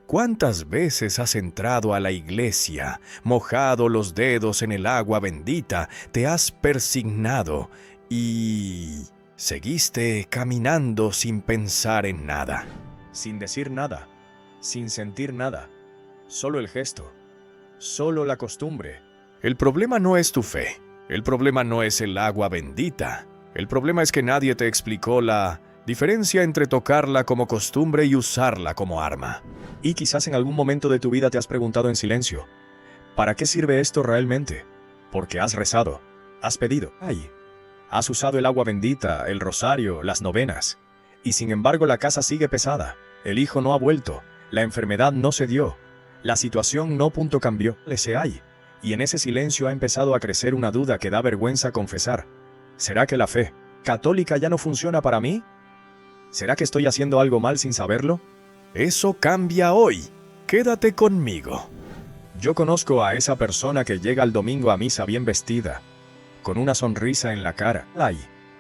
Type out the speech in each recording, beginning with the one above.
¿Cuántas veces has entrado a la iglesia, mojado los dedos en el agua bendita, te has persignado y seguiste caminando sin pensar en nada? Sin decir nada, sin sentir nada, solo el gesto, solo la costumbre. El problema no es tu fe, el problema no es el agua bendita, el problema es que nadie te explicó la diferencia entre tocarla como costumbre y usarla como arma. Y quizás en algún momento de tu vida te has preguntado en silencio, ¿para qué sirve esto realmente? Porque has rezado, has pedido, has usado el agua bendita, el rosario, las novenas, y sin embargo la casa sigue pesada, el hijo no ha vuelto, la enfermedad no se dio, la situación no cambió, y en ese silencio ha empezado a crecer una duda que da vergüenza confesar. ¿Será que la fe católica ya no funciona para mí? ¿Será que estoy haciendo algo mal sin saberlo? Eso cambia hoy. Quédate conmigo. Yo conozco a esa persona que llega el domingo a misa bien vestida, con una sonrisa en la cara,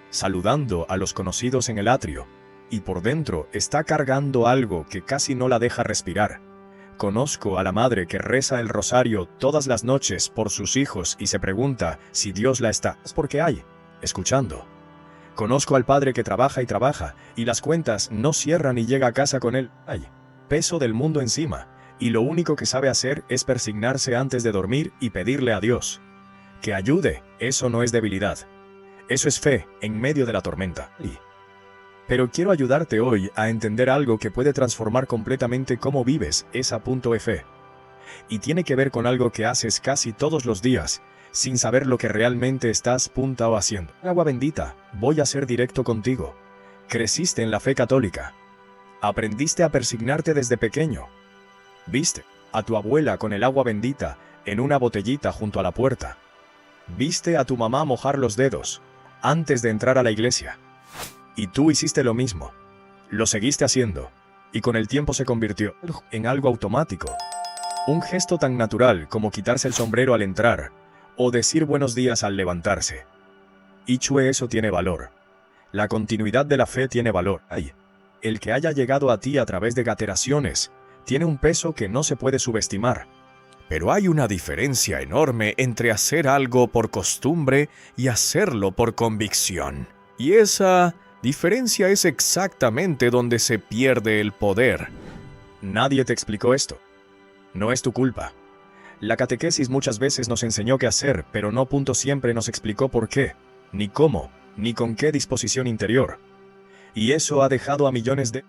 saludando a los conocidos en el atrio, y por dentro está cargando algo que casi no la deja respirar. Conozco a la madre que reza el rosario todas las noches por sus hijos y se pregunta si Dios la está, escuchando. Conozco al padre que trabaja y las cuentas no cierran y llega a casa con el peso del mundo encima, y lo único que sabe hacer es persignarse antes de dormir y pedirle a Dios que ayude. Eso no es debilidad, eso es fe en medio de la tormenta. Pero quiero ayudarte hoy a entender algo que puede transformar completamente cómo vives esa fe. Y tiene que ver con algo que haces casi todos los días, sin saber lo que realmente estás haciendo. Agua bendita, voy a ser directo contigo. Creciste en la fe católica. Aprendiste a persignarte desde pequeño. Viste a tu abuela con el agua bendita en una botellita junto a la puerta. Viste a tu mamá mojar los dedos antes de entrar a la iglesia. Y tú hiciste lo mismo. Lo seguiste haciendo. Y con el tiempo se convirtió en algo automático. Un gesto tan natural como quitarse el sombrero al entrar o decir buenos días al levantarse. Y eso tiene valor. La continuidad de la fe tiene valor. El que haya llegado a ti a través de generaciones tiene un peso que no se puede subestimar. Pero hay una diferencia enorme entre hacer algo por costumbre y hacerlo por convicción. Y esa diferencia es exactamente donde se pierde el poder. Nadie te explicó esto. No es tu culpa. La catequesis muchas veces nos enseñó qué hacer, pero no siempre nos explicó por qué, ni cómo, ni con qué disposición interior. Y eso ha dejado a millones de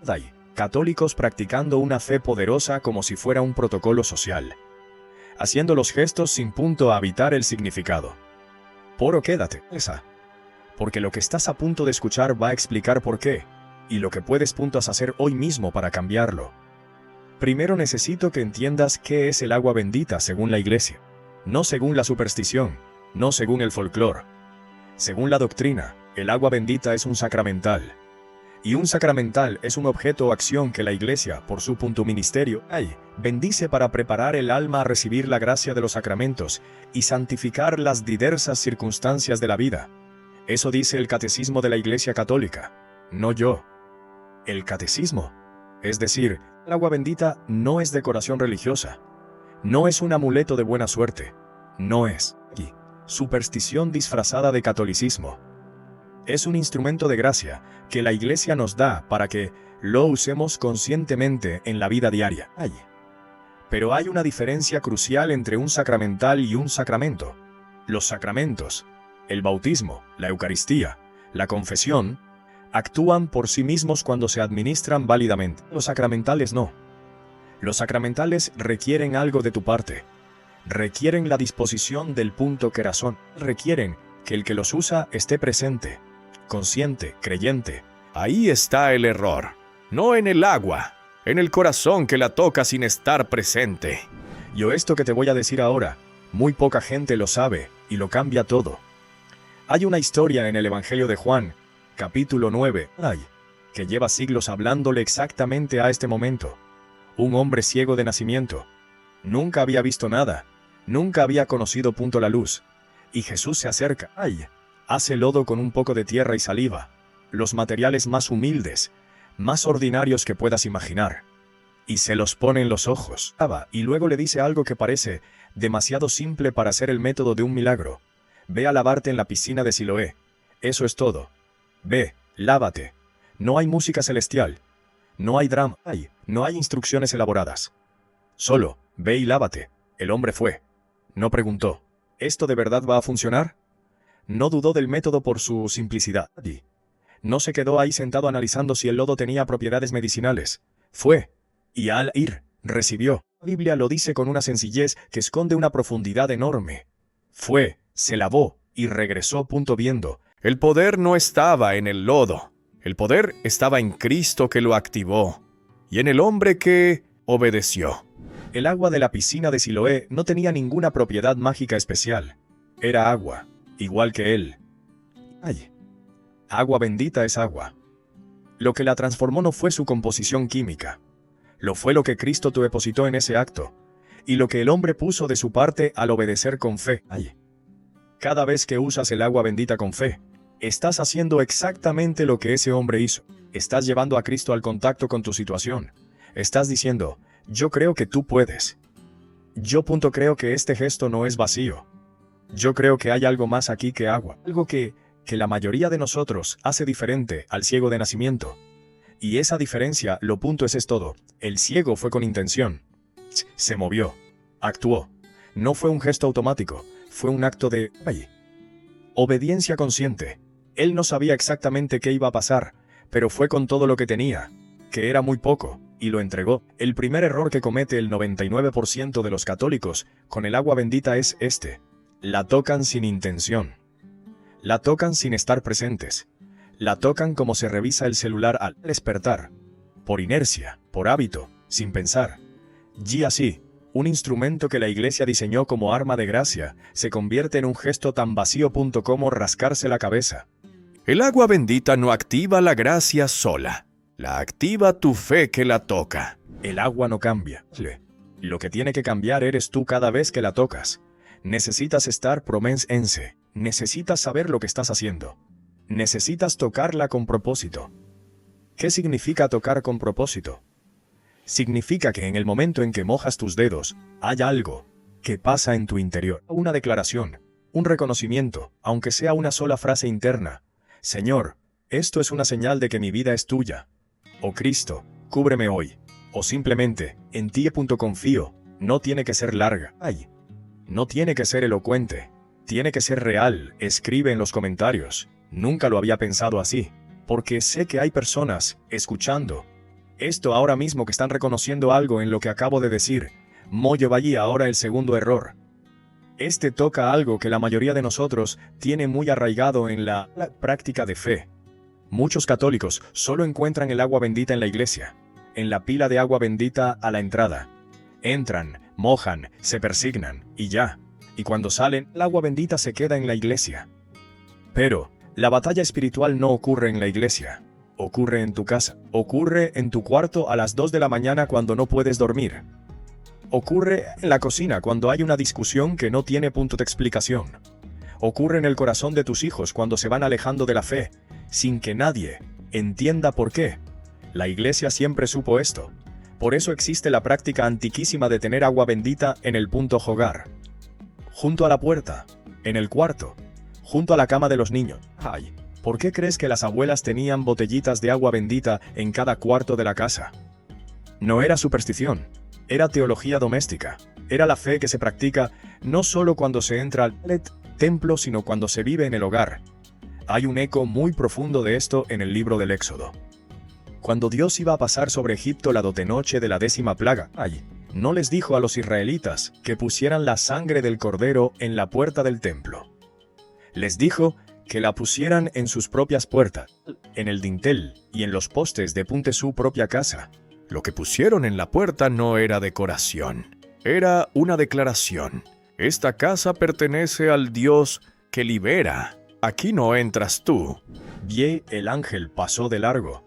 católicos practicando una fe poderosa como si fuera un protocolo social, haciendo los gestos sin habitar el significado. Quédate, porque lo que estás a punto de escuchar va a explicar por qué, y lo que puedes hacer hoy mismo para cambiarlo. Primero necesito que entiendas qué es el agua bendita según la iglesia, no según la superstición, no según el folclore. Según la doctrina, el agua bendita es un sacramental. Y un sacramental es un objeto o acción que la iglesia, por su ministerio, bendice para preparar el alma a recibir la gracia de los sacramentos y santificar las diversas circunstancias de la vida. Eso dice el catecismo de la Iglesia Católica, no yo. El catecismo, es decir, el agua bendita no es decoración religiosa, no es un amuleto de buena suerte, no es superstición disfrazada de catolicismo. Es un instrumento de gracia que la Iglesia nos da para que lo usemos conscientemente en la vida diaria. Pero hay una diferencia crucial entre un sacramental y un sacramento. Los sacramentos, el bautismo, la Eucaristía, la confesión, actúan por sí mismos cuando se administran válidamente. Los sacramentales no. Los sacramentales requieren algo de tu parte. Requieren la disposición del corazón. Requieren que el que los usa esté presente, consciente, creyente. Ahí está el error. No en el agua, en el corazón que la toca sin estar presente. Yo esto que te voy a decir ahora, muy poca gente lo sabe y lo cambia todo. Hay una historia en el Evangelio de Juan, capítulo 9, que lleva siglos hablándole exactamente a este momento. Un hombre ciego de nacimiento. Nunca había visto nada. Nunca había conocido la luz. Y Jesús se acerca. Hace lodo con un poco de tierra y saliva. Los materiales más humildes, más ordinarios que puedas imaginar. y se los pone en los ojos. Y luego le dice algo que parece demasiado simple para ser el método de un milagro. Ve a lavarte en la piscina de Siloé. Eso es todo. Ve, lávate. No hay música celestial. No hay drama. No hay instrucciones elaboradas. Solo, ve y lávate. El hombre fue. No preguntó, ¿esto de verdad va a funcionar? No dudó del método por su simplicidad. No se quedó ahí sentado analizando si el lodo tenía propiedades medicinales. Fue. Y al ir, recibió. La Biblia lo dice con una sencillez que esconde una profundidad enorme. Fue, se lavó y regresó. Viendo. El poder no estaba en el lodo. El poder estaba en Cristo que lo activó y en el hombre que obedeció. El agua de la piscina de Siloé no tenía ninguna propiedad mágica especial. Era agua, igual que él. Agua bendita es agua. Lo que la transformó no fue su composición química. Lo fue lo que Cristo te depositó en ese acto, y lo que el hombre puso de su parte al obedecer con fe. Cada vez que usas el agua bendita con fe, estás haciendo exactamente lo que ese hombre hizo. Estás llevando a Cristo al contacto con tu situación. Estás diciendo, yo creo que tú puedes. Yo creo que este gesto no es vacío. Yo creo que hay algo más aquí que agua. Algo que la mayoría de nosotros hace diferente al ciego de nacimiento. Y esa diferencia, es todo. El ciego fue con intención. Se movió. Actuó. No fue un gesto automático. Fue un acto de obediencia consciente. Él no sabía exactamente qué iba a pasar, pero fue con todo lo que tenía, que era muy poco, y lo entregó. El primer error que comete el 99% de los católicos con el agua bendita es este. La tocan sin intención. La tocan sin estar presentes. La tocan como se revisa el celular al despertar. Por inercia, por hábito, sin pensar. Y así, un instrumento que la Iglesia diseñó como arma de gracia, se convierte en un gesto tan vacío como rascarse la cabeza. El agua bendita no activa la gracia sola. La activa tu fe que la toca. El agua no cambia. Lo que tiene que cambiar eres tú cada vez que la tocas. Necesitas estar promensense. Necesitas saber lo que estás haciendo. Necesitas tocarla con propósito. ¿Qué significa tocar con propósito? Significa que en el momento en que mojas tus dedos, hay algo que pasa en tu interior. Una declaración, un reconocimiento, aunque sea una sola frase interna. Señor, esto es una señal de que mi vida es tuya. O Cristo, cúbreme hoy. O simplemente, en ti confío. No tiene que ser larga. No tiene que ser elocuente. Tiene que ser real. Escribe en los comentarios. Nunca lo había pensado así. Porque sé que hay personas escuchando esto ahora mismo que están reconociendo algo en lo que acabo de decir. Moyo Valle ahora el segundo error. Este toca algo que la mayoría de nosotros tiene muy arraigado en la práctica de fe. Muchos católicos solo encuentran el agua bendita en la iglesia, en la pila de agua bendita a la entrada. Entran, mojan, se persignan, y ya. Y cuando salen, el agua bendita se queda en la iglesia. Pero la batalla espiritual no ocurre en la iglesia. Ocurre en tu casa. Ocurre en tu cuarto a las 2 de la mañana cuando no puedes dormir. Ocurre en la cocina cuando hay una discusión que no tiene punto de explicación. Ocurre en el corazón de tus hijos cuando se van alejando de la fe, sin que nadie entienda por qué. La iglesia siempre supo esto. Por eso existe la práctica antiquísima de tener agua bendita en el punto hogar. Junto a la puerta, en el cuarto, junto a la cama de los niños. ¿Por qué crees que las abuelas tenían botellitas de agua bendita en cada cuarto de la casa? No era superstición. Era teología doméstica. Era la fe que se practica no solo cuando se entra al templo, sino cuando se vive en el hogar. Hay un eco muy profundo de esto en el libro del Éxodo. Cuando Dios iba a pasar sobre Egipto la noche de la 10ª plaga, no les dijo a los israelitas que pusieran la sangre del cordero en la puerta del templo. Les dijo que la pusieran en sus propias puertas, en el dintel y en los postes de su propia casa. Lo que pusieron en la puerta no era decoración, era una declaración. Esta casa pertenece al Dios que libera. Aquí no entras tú. El ángel pasó de largo.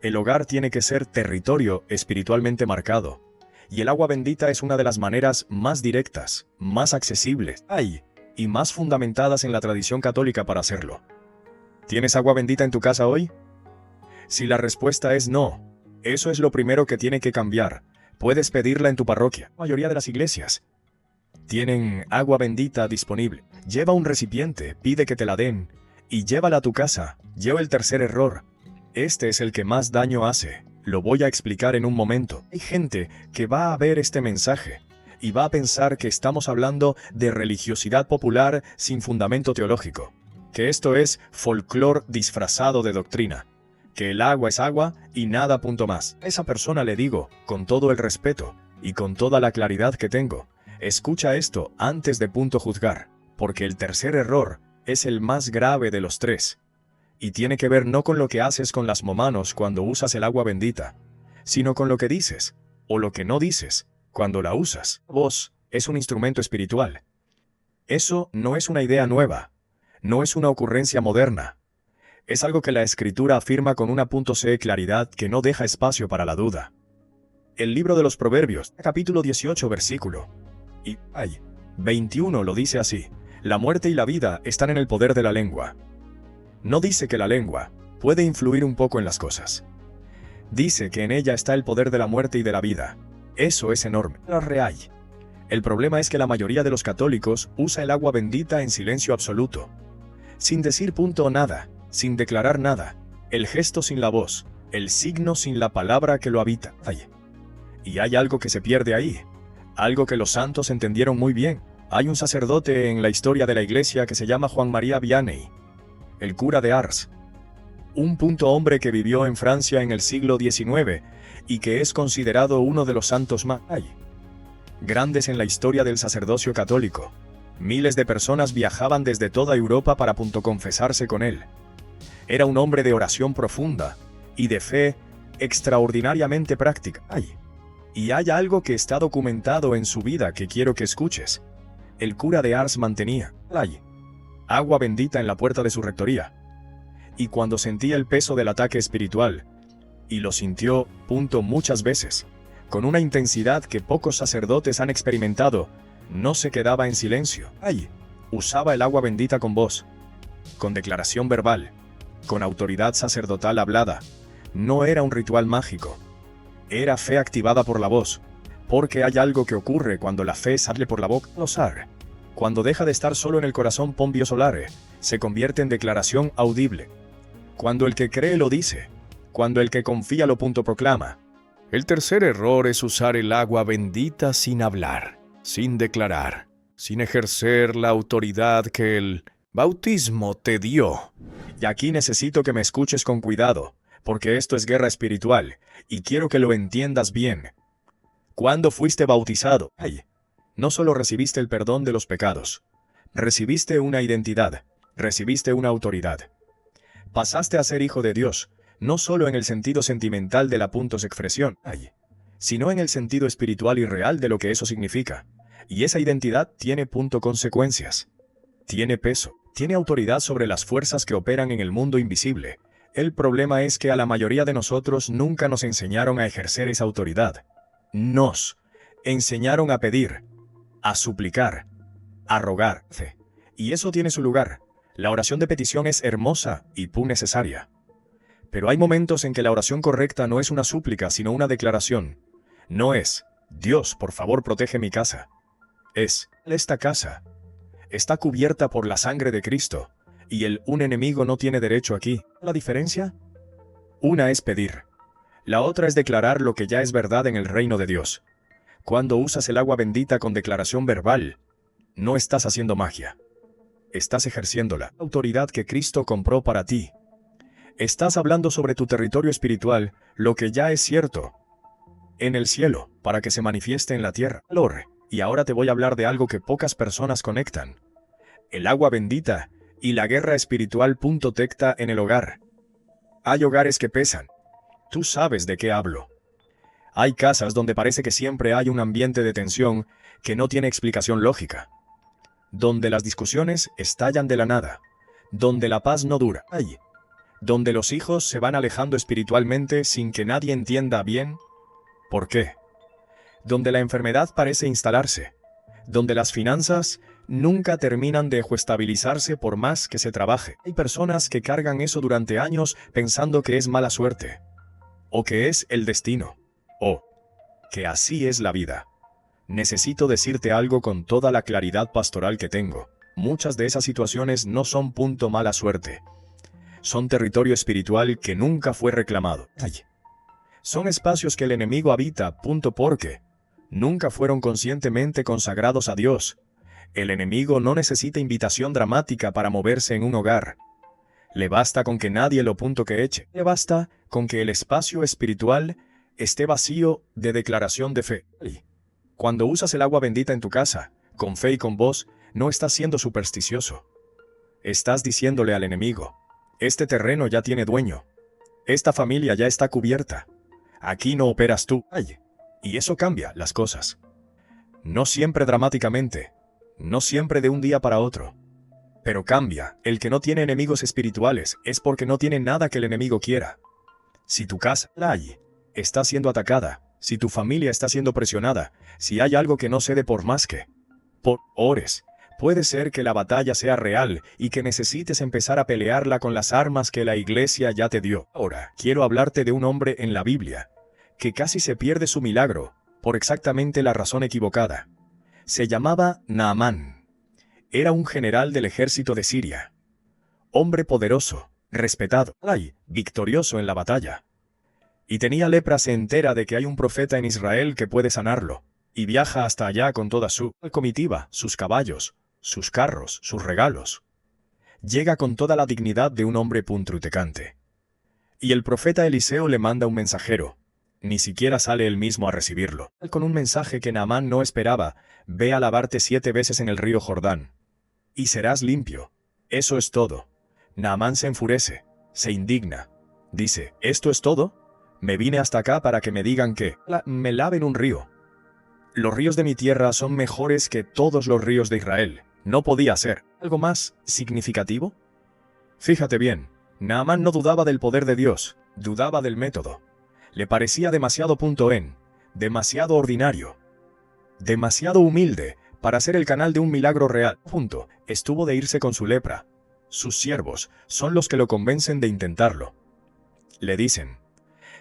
El hogar tiene que ser territorio espiritualmente marcado. Y el agua bendita es una de las maneras más directas, más accesibles, y más fundamentadas en la tradición católica para hacerlo. ¿Tienes agua bendita en tu casa hoy? Si la respuesta es no, eso es lo primero que tiene que cambiar. Puedes pedirla en tu parroquia. La mayoría de las iglesias tienen agua bendita disponible. Lleva un recipiente, pide que te la den y llévala a tu casa. Lleva el tercer error. Este es el que más daño hace. Lo voy a explicar en un momento. Hay gente que va a ver este mensaje y va a pensar que estamos hablando de religiosidad popular sin fundamento teológico, que esto es folclore disfrazado de doctrina, que el agua es agua y nada punto más. A esa persona le digo, con todo el respeto y con toda la claridad que tengo, escucha esto antes de punto juzgar, porque el tercer error es el más grave de los tres, y tiene que ver no con lo que haces con las manos cuando usas el agua bendita, sino con lo que dices, o lo que no dices, cuando la usas. La voz es un instrumento espiritual. Eso no es una idea nueva, no es una ocurrencia moderna. Es algo que la Escritura afirma con una .c claridad que no deja espacio para la duda. El libro de los Proverbios, capítulo 18, versículo 21 lo dice así: la muerte y la vida están en el poder de la lengua. No dice que la lengua puede influir un poco en las cosas. Dice que en ella está el poder de la muerte y de la vida. Eso es enorme. La real. El problema es que la mayoría de los católicos usa el agua bendita en silencio absoluto, sin decir punto o nada, sin declarar nada, el gesto sin la voz, el signo sin la palabra que lo habita. Y hay algo que se pierde ahí, algo que los santos entendieron muy bien. Hay un sacerdote en la historia de la iglesia que se llama Juan María Vianney, el cura de Ars, un hombre que vivió en Francia en el siglo XIX y que es considerado uno de los santos más grandes en la historia del sacerdocio católico. Miles de personas viajaban desde toda Europa para confesarse con él. Era un hombre de oración profunda y de fe extraordinariamente práctica. Y hay algo que está documentado en su vida que quiero que escuches. El cura de Ars mantenía agua bendita en la puerta de su rectoría. Y cuando sentía el peso del ataque espiritual, y lo sintió, muchas veces, con una intensidad que pocos sacerdotes han experimentado, no se quedaba en silencio. Usaba el agua bendita con voz, con declaración verbal, con autoridad sacerdotal hablada. No era un ritual mágico. Era fe activada por la voz, porque hay algo que ocurre cuando la fe sale por la boca. Cuando deja de estar solo en el corazón pombio solare, se convierte en declaración audible. Cuando el que cree lo dice, cuando el que confía lo proclama. El tercer error es usar el agua bendita sin hablar, sin declarar, sin ejercer la autoridad que el bautismo te dio. Y aquí necesito que me escuches con cuidado, porque esto es guerra espiritual, y quiero que lo entiendas bien. ¿Cuándo fuiste bautizado? No solo recibiste el perdón de los pecados, recibiste una identidad, recibiste una autoridad. Pasaste a ser hijo de Dios, no solo en el sentido sentimental de la expresión, sino en el sentido espiritual y real de lo que eso significa. Y esa identidad tiene consecuencias. Tiene peso, tiene autoridad sobre las fuerzas que operan en el mundo invisible. El problema es que a la mayoría de nosotros nunca nos enseñaron a ejercer esa autoridad. Nos enseñaron a pedir, a suplicar, a rogar. Y eso tiene su lugar. La oración de petición es hermosa y necesaria. Pero hay momentos en que la oración correcta no es una súplica, sino una declaración. No es, Dios, por favor, protege mi casa. Es, esta casa está cubierta por la sangre de Cristo, y un enemigo no tiene derecho aquí. ¿La diferencia? Una es pedir. La otra es declarar lo que ya es verdad en el reino de Dios. Cuando usas el agua bendita con declaración verbal, no estás haciendo magia. Estás ejerciendo la autoridad que Cristo compró para ti. Estás hablando sobre tu territorio espiritual, lo que ya es cierto en el cielo, para que se manifieste en la tierra. Y ahora te voy a hablar de algo que pocas personas conectan. El agua bendita y la guerra espiritual. Tecta en el hogar. Hay hogares que pesan. Tú sabes de qué hablo. Hay casas donde parece que siempre hay un ambiente de tensión que no tiene explicación lógica. Donde las discusiones estallan de la nada. Donde la paz no dura. Donde los hijos se van alejando espiritualmente sin que nadie entienda bien por qué. Donde la enfermedad parece instalarse. Donde las finanzas nunca terminan de estabilizarse por más que se trabaje. Hay personas que cargan eso durante años pensando que es mala suerte. O que es el destino. O que así es la vida. Necesito decirte algo con toda la claridad pastoral que tengo. Muchas de esas situaciones no son punto mala suerte. Son territorio espiritual que nunca fue reclamado. Son espacios que el enemigo habita, punto, porque nunca fueron conscientemente consagrados a Dios. El enemigo no necesita invitación dramática para moverse en un hogar. Le basta con que nadie lo punto que eche. Le basta con que el espacio espiritual esté vacío de declaración de fe. Cuando usas el agua bendita en tu casa, con fe y con voz, no estás siendo supersticioso. Estás diciéndole al enemigo: este terreno ya tiene dueño. Esta familia ya está cubierta. Aquí no operas tú. Y eso cambia las cosas. No siempre dramáticamente, no siempre de un día para otro. Pero cambia. El que no tiene enemigos espirituales es porque no tiene nada que el enemigo quiera. Si tu casa está siendo atacada, si tu familia está siendo presionada, si hay algo que no cede por más que por ores, puede ser que la batalla sea real y que necesites empezar a pelearla con las armas que la iglesia ya te dio. Ahora, quiero hablarte de un hombre en la Biblia que casi se pierde su milagro por exactamente la razón equivocada. Se llamaba Naamán. Era un general del ejército de Siria. Hombre poderoso, respetado, victorioso en la batalla. Y tenía lepra. Se entera de que hay un profeta en Israel que puede sanarlo, y viaja hasta allá con toda su comitiva, sus caballos, sus carros, sus regalos. Llega con toda la dignidad de un hombre puntrutecante. Y el profeta Eliseo le manda un mensajero. Ni siquiera sale él mismo a recibirlo. Con un mensaje que Naamán no esperaba: ve a lavarte 7 veces en el río Jordán, y serás limpio. Eso es todo. Naamán se enfurece, se indigna. Dice: ¿esto es todo? Me vine hasta acá para que me digan que me lave en un río. Los ríos de mi tierra son mejores que todos los ríos de Israel. ¿No podía ser algo más significativo? Fíjate bien, Naamán no dudaba del poder de Dios, dudaba del método. Le parecía demasiado demasiado ordinario, demasiado humilde para ser el canal de un milagro real. Estuvo de irse con su lepra. Sus siervos son los que lo convencen de intentarlo. Le dicen: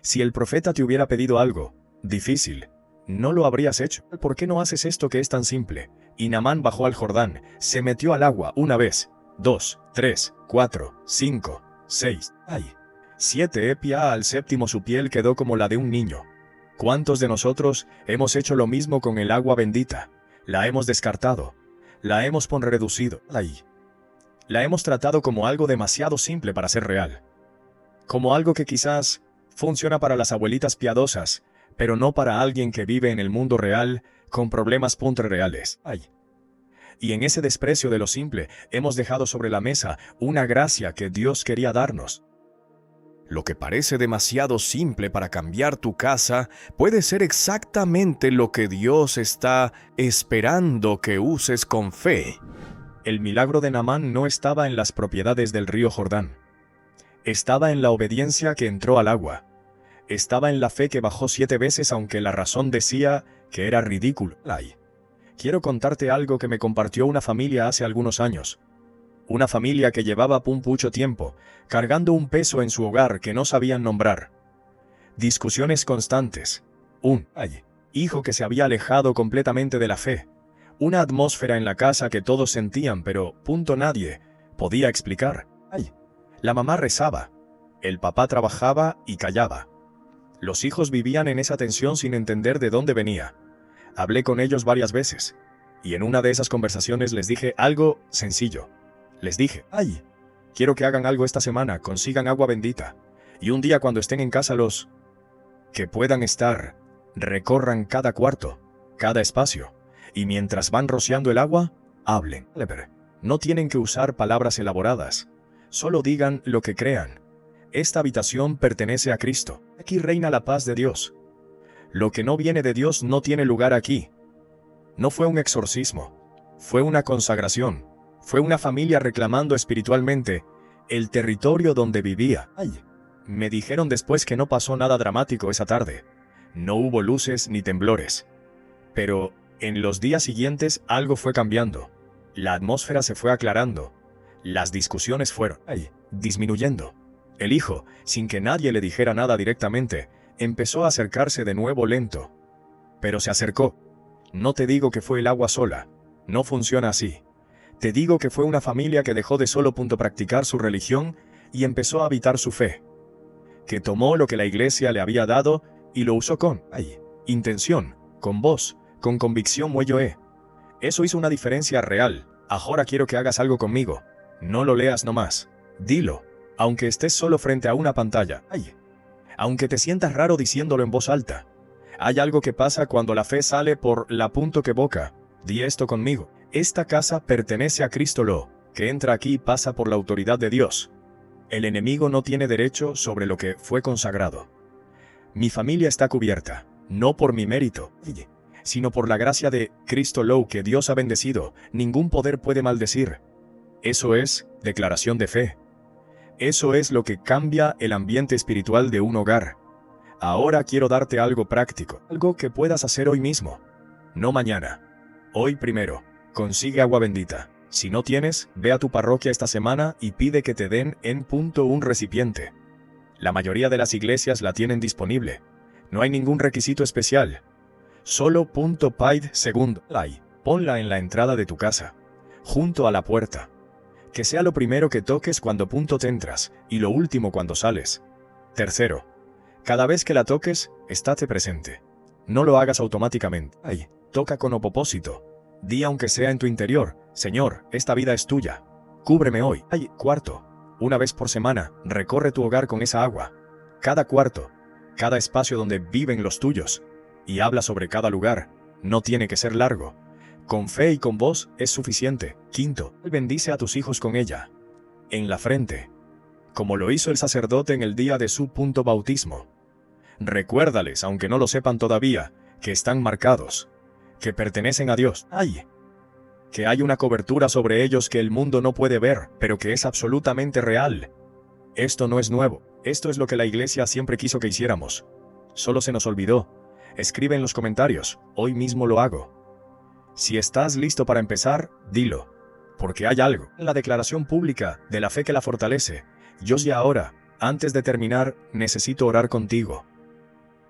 si el profeta te hubiera pedido algo difícil, no lo habrías hecho. ¿Por qué no haces esto que es tan simple? Y Naamán bajó al Jordán, se metió al agua 1 vez, 2, 3, 4, 5, 6, 7. Al 7º su piel quedó como la de un niño. ¿Cuántos de nosotros hemos hecho lo mismo con el agua bendita? La hemos descartado, la hemos reducido, la hemos tratado como algo demasiado simple para ser real. Como algo que quizás funciona para las abuelitas piadosas, pero no para alguien que vive en el mundo real con problemas reales. Y en ese desprecio de lo simple, hemos dejado sobre la mesa una gracia que Dios quería darnos. Lo que parece demasiado simple para cambiar tu casa puede ser exactamente lo que Dios está esperando que uses con fe. El milagro de Naamán no estaba en las propiedades del río Jordán. Estaba en la obediencia que entró al agua. Estaba en la fe que bajó 7 veces aunque la razón decía que era ridículo. Quiero contarte algo que me compartió una familia hace algunos años. Una familia que llevaba mucho tiempo cargando un peso en su hogar que no sabían nombrar. Discusiones constantes. Un hijo que se había alejado completamente de la fe. Una atmósfera en la casa que todos sentían, pero nadie podía explicar. La mamá rezaba. El papá trabajaba y callaba. Los hijos vivían en esa tensión sin entender de dónde venía. Hablé con ellos varias veces, y en una de esas conversaciones les dije algo sencillo. Les dije: quiero que hagan algo esta semana, consigan agua bendita, y un día cuando estén en casa los que puedan estar, recorran cada cuarto, cada espacio, y mientras van rociando el agua, hablen. No tienen que usar palabras elaboradas, solo digan lo que crean. Esta habitación pertenece a Cristo. Aquí reina la paz de Dios. Lo que no viene de Dios no tiene lugar aquí. No fue un exorcismo, fue una consagración. Fue una familia reclamando espiritualmente el territorio donde vivía. Me dijeron después que no pasó nada dramático esa tarde. No hubo luces ni temblores. Pero en los días siguientes algo fue cambiando. La atmósfera se fue aclarando. Las discusiones fueron disminuyendo. El hijo, sin que nadie le dijera nada directamente, empezó a acercarse de nuevo lento. pero se acercó. No te digo que fue el agua sola. No funciona así. Te digo que fue una familia que dejó de solo practicar su religión y empezó a habitar su fe. Que tomó lo que la iglesia le había dado y lo usó con intención, con voz, con convicción muelloe. Eso hizo una diferencia real. Ahora quiero que hagas algo conmigo. No lo leas nomás. Dilo, aunque estés solo frente a una pantalla. Aunque te sientas raro diciéndolo en voz alta. Hay algo que pasa cuando la fe sale por la punto que boca. Di esto conmigo. Esta casa pertenece a Cristo Lo, que entra aquí y pasa por la autoridad de Dios. El enemigo no tiene derecho sobre lo que fue consagrado. Mi familia está cubierta, no por mi mérito, sino por la gracia de Cristo Lo que Dios ha bendecido. Ningún poder puede maldecir. Eso es declaración de fe. Eso es lo que cambia el ambiente espiritual de un hogar. Ahora quiero darte algo práctico, algo que puedas hacer hoy mismo, no mañana. Hoy primero, consigue agua bendita. Si no tienes, ve a tu parroquia esta semana y pide que te den un recipiente. La mayoría de las iglesias la tienen disponible. No hay ningún requisito especial. Solo paid segundo. Ponla en la entrada de tu casa, junto a la puerta. Que sea lo primero que toques cuando te entras y lo último cuando sales. Tercero, cada vez que la toques, estate presente. No lo hagas automáticamente. Toca con propósito. Di aunque sea en tu interior, Señor, esta vida es tuya. Cúbreme hoy. Cuarto, una vez por semana, recorre tu hogar con esa agua. Cada cuarto, cada espacio donde viven los tuyos. Y habla sobre cada lugar. No tiene que ser largo. Con fe y con voz es suficiente. Quinto, bendice a tus hijos con ella. En la frente. Como lo hizo el sacerdote en el día de su bautismo. Recuérdales, aunque no lo sepan todavía, que están marcados. Que pertenecen a Dios. Que hay una cobertura sobre ellos que el mundo no puede ver, pero que es absolutamente real. Esto no es nuevo. Esto es lo que la iglesia siempre quiso que hiciéramos. Solo se nos olvidó. Escribe en los comentarios. Hoy mismo lo hago. Si estás listo para empezar, dilo. Porque hay algo en la declaración pública de la fe que la fortalece. Yo y ahora, antes de terminar, necesito orar contigo.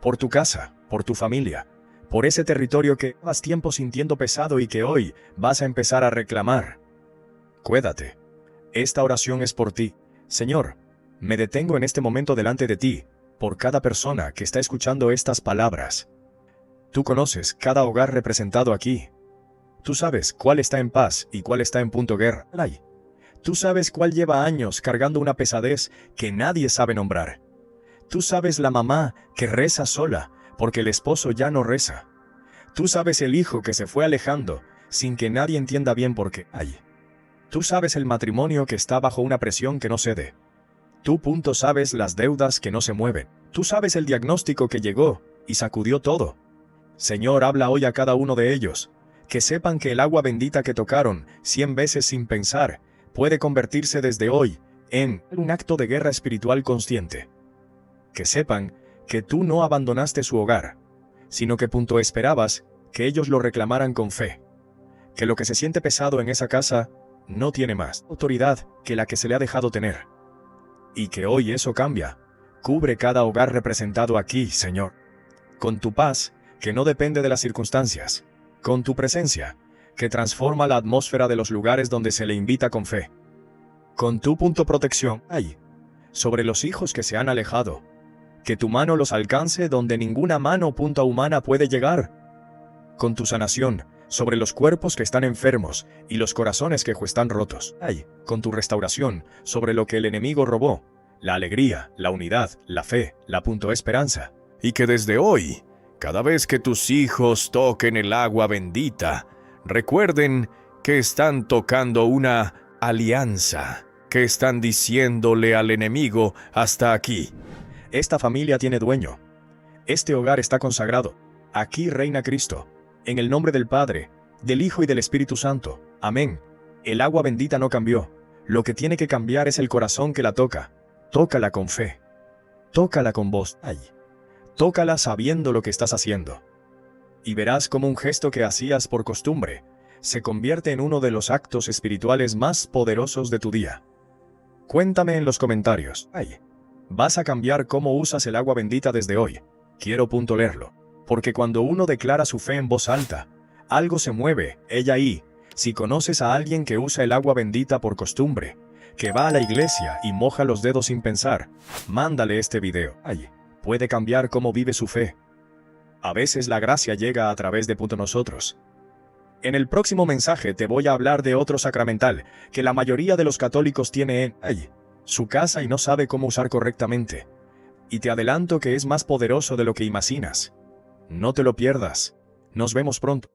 Por tu casa, por tu familia, por ese territorio que llevas tiempo sintiendo pesado y que hoy vas a empezar a reclamar. Cuídate. Esta oración es por ti. Señor, me detengo en este momento delante de ti, por cada persona que está escuchando estas palabras. Tú conoces cada hogar representado aquí. Tú sabes cuál está en paz y cuál está en guerra. Tú sabes cuál lleva años cargando una pesadez que nadie sabe nombrar. Tú sabes la mamá que reza sola porque el esposo ya no reza. Tú sabes el hijo que se fue alejando sin que nadie entienda bien por qué. Tú sabes el matrimonio que está bajo una presión que no cede. Tú sabes las deudas que no se mueven. Tú sabes el diagnóstico que llegó y sacudió todo. Señor, habla hoy a cada uno de ellos. Que sepan que el agua bendita que tocaron 100 veces sin pensar puede convertirse desde hoy en un acto de guerra espiritual consciente. Que sepan que tú no abandonaste su hogar, sino que esperabas que ellos lo reclamaran con fe. Que lo que se siente pesado en esa casa no tiene más autoridad que la que se le ha dejado tener. Y que hoy eso cambia. Cubre cada hogar representado aquí, Señor. Con tu paz, que no depende de las circunstancias. Con tu presencia, que transforma la atmósfera de los lugares donde se le invita con fe. Con tu protección, sobre los hijos que se han alejado. Que tu mano los alcance donde ninguna mano humana puede llegar. Con tu sanación, sobre los cuerpos que están enfermos y los corazones que están rotos. Con tu restauración, sobre lo que el enemigo robó. La alegría, la unidad, la fe, la esperanza. Y que desde hoy, cada vez que tus hijos toquen el agua bendita, recuerden que están tocando una alianza, que están diciéndole al enemigo hasta aquí. Esta familia tiene dueño. Este hogar está consagrado. Aquí reina Cristo. En el nombre del Padre, del Hijo y del Espíritu Santo. Amén. El agua bendita no cambió. Lo que tiene que cambiar es el corazón que la toca. Tócala con fe. Tócala con voz. Tócala sabiendo lo que estás haciendo. Y verás cómo un gesto que hacías por costumbre se convierte en uno de los actos espirituales más poderosos de tu día. Cuéntame en los comentarios. ¿Vas a cambiar cómo usas el agua bendita desde hoy? Quiero leerlo. Porque cuando uno declara su fe en voz alta, algo se mueve, ella ahí. Si conoces a alguien que usa el agua bendita por costumbre, que va a la iglesia y moja los dedos sin pensar, mándale este video. Ay, puede cambiar cómo vive su fe. A veces la gracia llega a través de nosotros. En el próximo mensaje te voy a hablar de otro sacramental que la mayoría de los católicos tiene en su casa y no sabe cómo usar correctamente. Y te adelanto que es más poderoso de lo que imaginas. No te lo pierdas. Nos vemos pronto.